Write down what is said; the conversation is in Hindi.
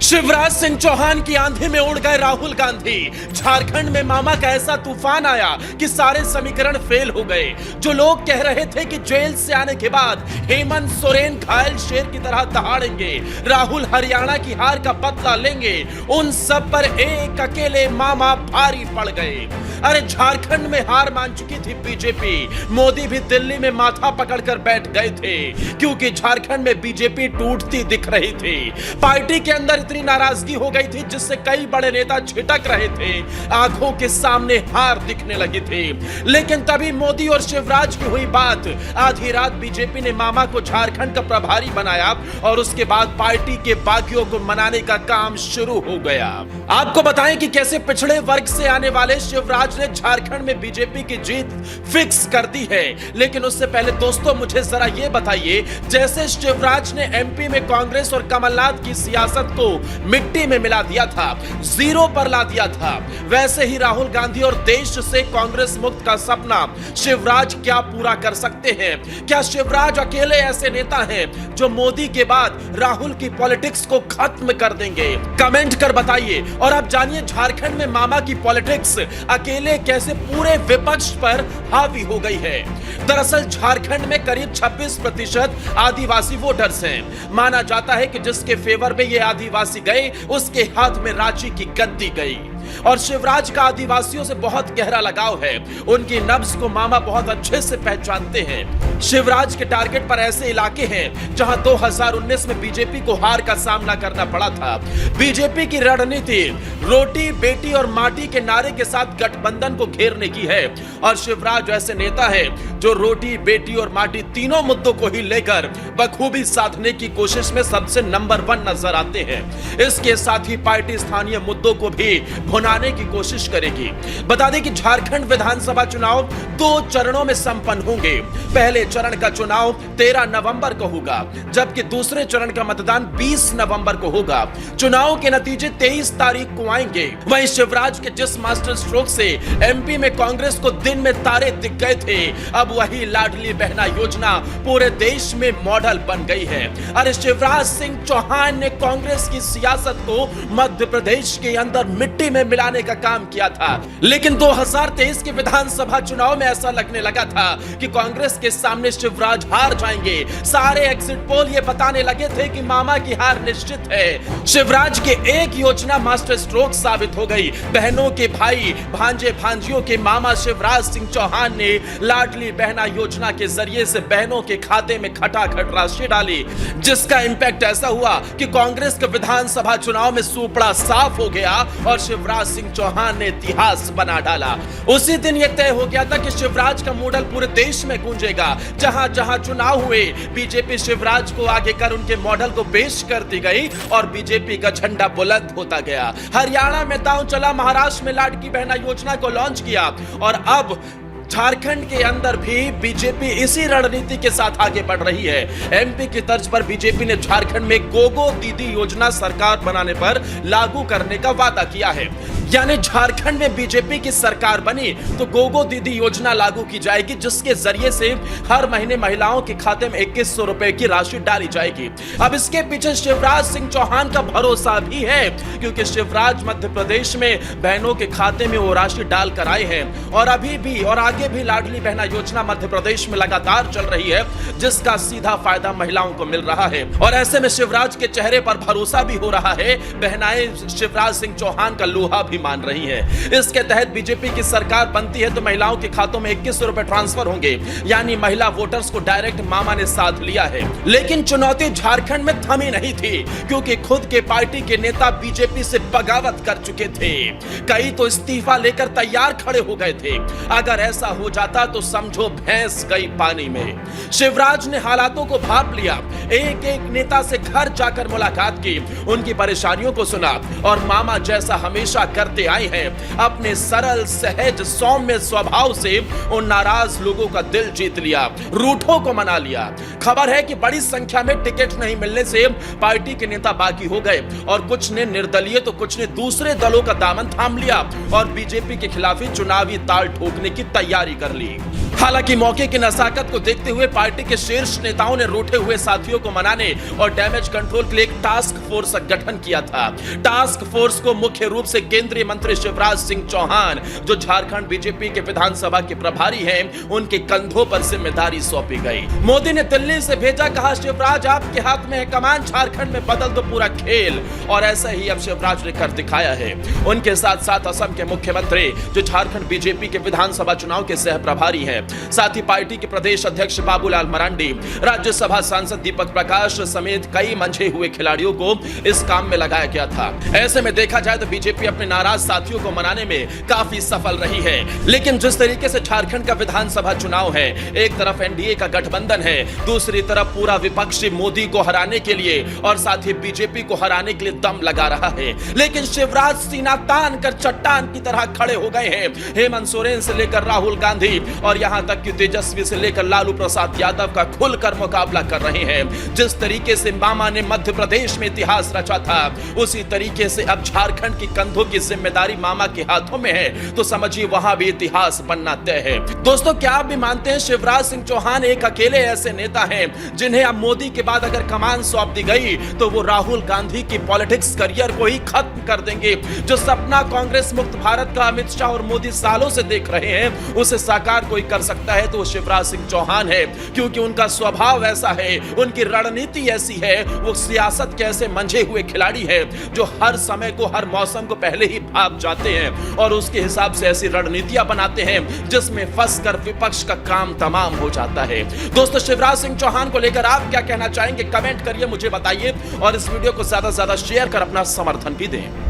शिवराज सिंह चौहान की आंधी में उड़ गए राहुल गांधी। झारखंड में मामा का ऐसा तूफान आया कि सारे समीकरण फेल हो गए। जो लोग कह रहे थे कि जेल से आने के बाद हेमंत सोरेन घायल शेर की तरह दहाड़ेंगे, राहुल हरियाणा की हार का बदला लेंगे, उन सब पर एक अकेले मामा भारी पड़ गए। अरे झारखंड में हार मान चुकी थी बीजेपी। मोदी भी दिल्ली में माथा पकड़कर बैठ गए थे क्योंकि झारखंड में बीजेपी टूटती दिख रही थी। पार्टी के अंदर इतनी नाराजगी हो गई थी जिससे कई बड़े नेता छिटक रहे थे, आंखों के सामने हार दिखने लगी थी। लेकिन तभी मोदी और शिवराज की हुई बात। आधी रात बीजेपी ने मामा को झारखंड का प्रभारी बनाया और उसके बाद पार्टी के बागियों को मनाने का काम शुरू हो गया। आपको बताएं कि कैसे पिछड़े वर्ग से आने वाले शिवराज ने झारखंड में बीजेपी की जीत फिक्स कर दी है। लेकिन उससे पहले दोस्तों मुझे जरा यह बताइए, जैसे शिवराज ने एमपी में कांग्रेस और कमलनाथ की सियासत को मिट्टी में मिला दिया था, जीरो पर ला दिया था, वैसे ही राहुल गांधी और देश से कांग्रेस मुक्त का सपना शिवराज क्या पूरा कर सकते हैं? क्या शिवराज अकेले ऐसे नेता हैं जो मोदी के बाद राहुल की पॉलिटिक्स को खत्म कर देंगे? कमेंट कर बताइए। और आप जानिए झारखंड में मामा की पॉलिटिक्स अकेले कैसे पूरे विपक्ष पर हावी हो गई है। दरअसल झारखंड में करीब 26% आदिवासी वोटर्स हैं। माना जाता है कि जिसके फेवर में ये आदिवासी गए उसके हाथ में रांची की गद्दी गई। और शिवराज का आदिवासियों से बहुत गहरा लगाव है। उनकी नब्ज को मामा बहुत अच्छे से पहचानते हैं। शिवराज के टारगेट पर ऐसे इलाके हैं जहां 2019 में बीजेपी को हार का सामना करना पड़ा था। बीजेपी की रणनीति रोटी बेटी और माटी के नारे के साथ गठबंधन को घेरने की है और शिवराज ऐसे नेता है जो रोटी बेटी और माटी तीनों मुद्दों को ही लेकर बखूबी साधने की कोशिश में सबसे नंबर 1 नजर आते हैं। इसके साथ ही पार्टी स्थानीय मुद्दों को भी भुनाने की कोशिश करेगी। बता दें कि झारखंड विधानसभा चुनाव 2 चरणों में संपन्न होंगे। पहले चरण का चुनाव 13 नवंबर को होगा, जबकि दूसरे चरण का मतदान 20 नवंबर को होगा। चुनाव के नतीजे 23 तारीख को आएंगे। वहीं शिवराज के जिस मास्टर स्ट्रोक से एमपी में कांग्रेस को दिन में तारे दिख गए थे, अब वही लाडली बहना योजना पूरे देश में मॉडल बन गई है। अरे शिवराज सिंह चौहान ने कांग्रेस की सियासत को मध्य प्रदेश के अंदर मिट्टी में मिलाने का काम किया था। लेकिन 2023 के विधानसभा चुनाव में ऐसा लगने लगा था कि कांग्रेस के सामने शिवराज हार जाएंगे। सारे एग्जिट पोल ये बताने लगे थे कि मामा की हार निश्चित है। शिवराज के एक योजना मास्टर स्ट्रोक साबित हो गई। बहनों के भाई भांजे भांजियों के मामा शिवराज सिंह चौहान ने लाडली बहना योजना के जरिए से बहनों के खाते में खटाखट राशि डाली, जिसका इंपैक्ट ऐसा हुआ कि कांग्रेस के विधानसभा चुनाव में सुपड़ा साफ हो गया और शिवराज सिंह चौहान ने इतिहास बना डाला। उसी दिन यह तय हो गया था कि शिवराज का मॉडल पूरे देश में गूंजेगा। जहां जहां चुनाव हुए बीजेपी शिवराज को आगे कर उनके मॉडल को पेश करती गई और बीजेपी का झंडा बुलंद होता गया। हरियाणा में दांव चला, महाराष्ट्र में लाडली बहना योजना को लॉन्च किया और अब झारखंड के अंदर भी बीजेपी इसी रणनीति के साथ आगे बढ़ रही है। एमपी की तर्ज पर बीजेपी ने झारखंड में गोगो दीदी योजना सरकार बनाने पर लागू करने का वादा किया है। यानी झारखंड में बीजेपी की सरकार बनी तो गोगो दीदी योजना लागू की जाएगी, जिसके जरिए से हर महीने महिलाओं के खाते में 2100 रुपए की राशि डाली जाएगी। अब इसके पीछे शिवराज सिंह चौहान का भरोसा भी है क्योंकि शिवराज मध्य प्रदेश में बहनों के खाते में वो राशि डालकर आए हैं और अभी भी और आगे भी लाडली बहना योजना मध्य प्रदेश में लगातार चल रही है, जिसका सीधा फायदा महिलाओं को मिल रहा है। और ऐसे में शिवराज के चेहरे पर भरोसा भी हो रहा है। बहनाएं शिवराज सिंह चौहान का लोहा भी मान रही है। इसके तहत बीजेपी की सरकार बनती है तो महिलाओं के खातों में 2100 रुपए ट्रांसफर होंगे, यानी महिला वोटर्स को डायरेक्ट मामा ने साथ लिया है। लेकिन चुनौती झारखंड में थमी नहीं थी क्योंकि खुद के पार्टी के नेता बीजेपी से बगावत कर चुके थे। कई तो इस्तीफा लेकर तैयार खड़े हो गए थे। अगर ऐसा हो जाता तो समझो भैंस गई पानी में। शिवराज ने हालातों को भांप लिया, एक एक नेता से घर जाकर मुलाकात की, उनकी परेशानियों को सुना और मामा जैसा हमेशा कर करते आए हैं। अपने सरल सहज सौम्य स्वभाव से उन नाराज लोगों का दिल जीत लिया, रूठों को मना लिया। खबर है कि बड़ी संख्या में टिकट नहीं मिलने से पार्टी के नेता बागी हो गए और कुछ ने निर्दलीय तो कुछ ने दूसरे दलों का दामन थाम लिया और बीजेपी के खिलाफ ही चुनावी ताल ठोकने की तैयारी कर ली। हालांकि मौके की नजाकत को देखते हुए पार्टी के शीर्ष नेताओं ने रूठे हुए साथियों को मनाने और डैमेज कंट्रोल के लिए एक टास्क फोर्स का गठन किया था। टास्क फोर्स को मुख्य रूप से केंद्रीय मंत्री शिवराज सिंह चौहान, जो झारखंड बीजेपी के विधानसभा के प्रभारी हैं, उनके कंधों पर जिम्मेदारी सौंपी गई। मोदी ने दिल्ली से भेजा, कहा शिवराज आपके हाथ में है कमान, झारखंड में बदल दो पूरा खेल। और ऐसा ही अब शिवराज ने कर दिखाया है। उनके साथ साथ असम के मुख्यमंत्री, जो झारखंड बीजेपी के विधानसभा चुनाव के सह प्रभारी हैं, साथ ही पार्टी के प्रदेश अध्यक्ष बाबूलाल मरांडी, राज्यसभा सांसद दीपक प्रकाश समेत कई मंझे हुए खिलाड़ियों को इस काम में लगाया गया था। ऐसे में देखा जाए तो बीजेपी अपने नाराज साथियों को मनाने में काफी सफल रही है। लेकिन जिस तरीके से झारखंड का विधानसभा चुनाव है, एक तरफ एनडीए का गठबंधन है, दूसरी तरफ पूरा विपक्षी मोदी को हराने के लिए और साथ ही बीजेपी को हराने के लिए दम लगा रहा है। लेकिन शिवराज सीना तान कर चट्टान की तरह खड़े हो गए हैं। हेमंत सोरेन से लेकर राहुल गांधी और यहां तक कि तेजस्वी से लेकर लालू प्रसाद यादव का खुलकर मुकाबला कर रहे हैं। जिस तरीके से मामा ने मध्य प्रदेश में इतिहास रचा था, उसी तरीके से अब झारखंड की कंधों की जिम्मेदारी मामा के हाथों में है, तो समझिए वहां भी इतिहास बनना तय है। दोस्तों, क्या आप भी मानते हैं शिवराज सिंह चौहान एक अकेले ऐसे नेता हैं जिन्हें अब मोदी के बाद अगर कमान सौंप दी गई तो वो राहुल गांधी की पॉलिटिक्स करियर को ही खत्म कर देंगे? जो सपना कांग्रेस मुक्त भारत का अमित शाह और मोदी सालों से देख रहे हैं, उसे साकार कोई कर सकता है तो वो शिवराज सिंह चौहान है, क्योंकि उनका स्वभाव ऐसा है, उनकी रणनीति ऐसी है। वो सियासत के ऐसे मंझे हुए खिलाड़ी है जो हर समय को, हर मौसम को पहले ही भाप जाते हैं और उसके हिसाब से ऐसी रणनीतियां बनाते हैं जिसमें फंसकर विपक्ष का काम तमाम हो जाता है। दोस्तों, शिवराज सिंह चौहान को लेकर आप क्या कहना चाहेंगे? कमेंट करिए, मुझे बताइए और इस वीडियो को ज्यादा से ज्यादा शेयर कर अपना समर्थन भी दें।